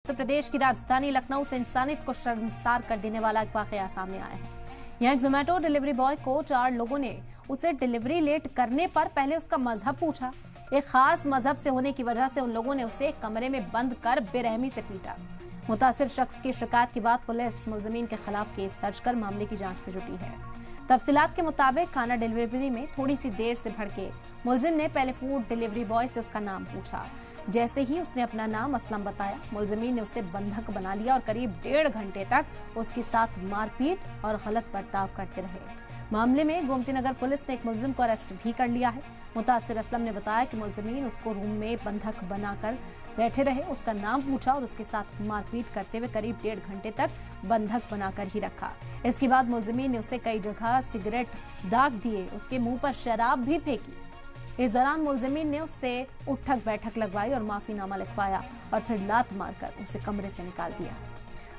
उत्तर प्रदेश की राजधानी लखनऊ से इंसानियत को शर्मसार कर देने वाला एक वाकया सामने आया है। यहाँ एक जोमेटो डिलीवरी बॉय को 4 लोगों ने उसे डिलीवरी लेट करने पर पहले उसका मजहब पूछा। एक खास मजहब से होने की वजह से उन लोगों ने उसे कमरे में बंद कर बेरहमी से पीटा। मुतासिर शख्स की शिकायत के बाद पुलिस मुलजिमीन के खिलाफ केस दर्ज कर मामले की जांच में जुटी है। तफसीलात के मुताबिक खाना डिलीवरी में थोड़ी सी देर से भड़के मुलजिम ने पहले फूड डिलीवरी बॉय से उसका नाम पूछा। जैसे ही उसने अपना नाम असलम बताया, मुलजिमीन ने उसे बंधक बना लिया और करीब 1.5 घंटे तक उसके साथ मारपीट और गलत बर्ताव करते रहे। मामले में गोमती नगर पुलिस ने एक मुलजिम को अरेस्ट भी कर लिया है। मुतासिर असलम ने बताया कि मुलजिमीन उसको रूम में बंधक बनाकर बैठे रहे, उसका नाम पूछा और उसके साथ मारपीट करते हुए करीब 1.5 घंटे तक बंधक बनाकर ही रखा। इसके बाद मुलजिमीन ने उसे कई जगह सिगरेट दाग दिए, उसके मुंह पर शराब भी फेंकी। इस दौरान मुलजिमीन ने उससे उठक बैठक लगवाई और माफीनामा लिखवाया और फिर लात मारकर उसे कमरे से निकाल दिया।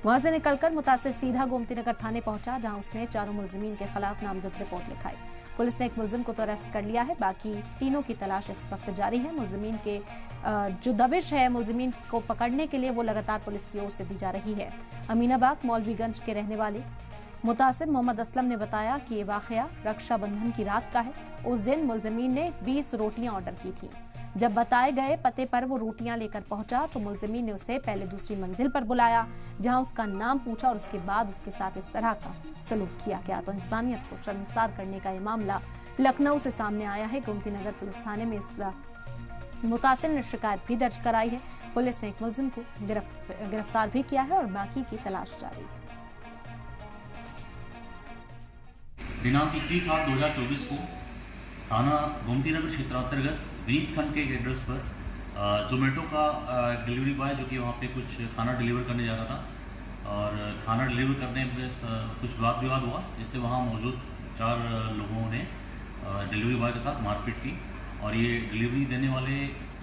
वहां से निकलकर मुतासिर सीधा गोमती नगर थाने पहुंचा, जहां उसने चारों मुलजिमीन के खिलाफ नामजद रिपोर्ट लिखाई। पुलिस ने एक मुलजिम को तो अरेस्ट कर लिया है, बाकी तीनों की तलाश इस वक्त जारी है। मुलजिमीन के जो दबिश है मुलजिमीन को पकड़ने के लिए वो लगातार पुलिस की ओर से दी जा रही है। अमीनाबाद मौलवीगंज के रहने वाले मुतासिर मोहम्मद असलम ने बताया कि ये वाकया रक्षाबंधन की रात का है। उस दिन मुलजिमीन ने 20 रोटियां ऑर्डर की थी। जब बताए गए पते पर वो रोटियां लेकर पहुंचा तो मुलजिमीन ने उसे पहले दूसरी मंजिल पर बुलाया, जहां उसका नाम पूछा और उसके बाद उसके साथ इस तरह का सलूक किया गया। तो इंसानियत को शर्मसार करने का ये मामला लखनऊ से सामने आया है। गोमती नगर पुलिस थाने में इस मुतासिर ने शिकायत भी दर्ज कराई है। पुलिस ने एक मुलजिम को गिरफ्तार भी किया है और बाकी की तलाश जारी है। दिनांक 21/8/2024 को थाना गोमती नगर क्षेत्रांतर्गत विनीत खंड के एड्रेस पर जोमेटो का डिलीवरी बॉय जो कि वहाँ पे कुछ खाना डिलीवर करने जा रहा था और खाना डिलीवर करने में कुछ वाद विवाद हुआ, जिससे वहाँ मौजूद 4 लोगों ने डिलीवरी बॉय के साथ मारपीट की और ये डिलीवरी देने वाले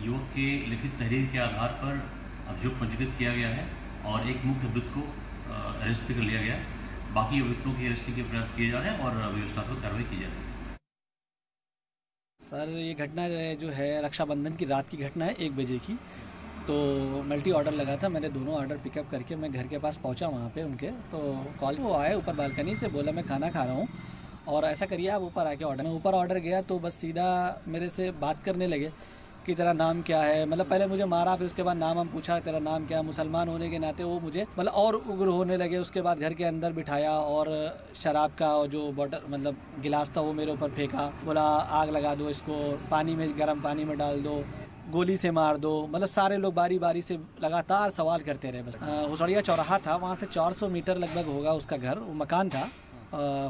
युवक के लिखित तहरीर के आधार पर अभियोग पंजीकृत किया गया है और एक मुख्य अभियुक्त को अरेस्ट भी कर लिया गया है। बाकी अभियुक्तों की अरेस्टिंग के प्रयास किए जा रहे हैं और व्यवस्थात्मक कार्रवाई की जा रही है। सर, ये घटना जो है रक्षाबंधन की रात की घटना है, 1 बजे की। तो मल्टी ऑर्डर लगा था, मैंने दोनों ऑर्डर पिकअप करके मैं घर के पास पहुंचा वहाँ पे उनके। तो कॉल वो आए ऊपर बालकनी से, बोला मैं खाना खा रहा हूँ और ऐसा करिए आप ऊपर आके ऑर्डर। मैं ऊपर ऑर्डर गया तो बस सीधा मेरे से बात करने लगे कि तेरा नाम क्या है। मतलब पहले मुझे मारा, फिर उसके बाद नाम हम पूछा तेरा नाम क्या है। मुसलमान होने के नाते वो मुझे मतलब और उग्र होने लगे। उसके बाद घर के अंदर बिठाया और शराब का जो बॉटल मतलब गिलास था वो मेरे ऊपर फेंका। बोला आग लगा दो इसको, पानी में गर्म पानी में डाल दो, गोली से मार दो। मतलब सारे लोग बारी बारी से लगातार सवाल करते रहे। बस हुसड़िया चौराहा था, वहाँ से 400 मीटर लगभग होगा उसका घर। वो मकान था,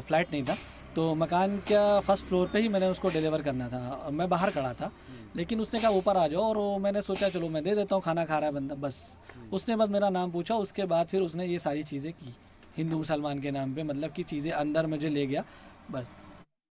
फ्लैट नहीं था। तो मकान का फर्स्ट फ्लोर पे ही मैंने उसको डिलीवर करना था। मैं बाहर खड़ा था, लेकिन उसने कहा ऊपर आ जाओ और मैंने सोचा चलो मैं दे देता हूँ, खाना खा रहा है बंदा। बस उसने बस मेरा नाम पूछा, उसके बाद फिर उसने ये सारी चीज़ें की हिंदू मुसलमान के नाम पे, मतलब कि चीज़ें अंदर मुझे ले गया बस।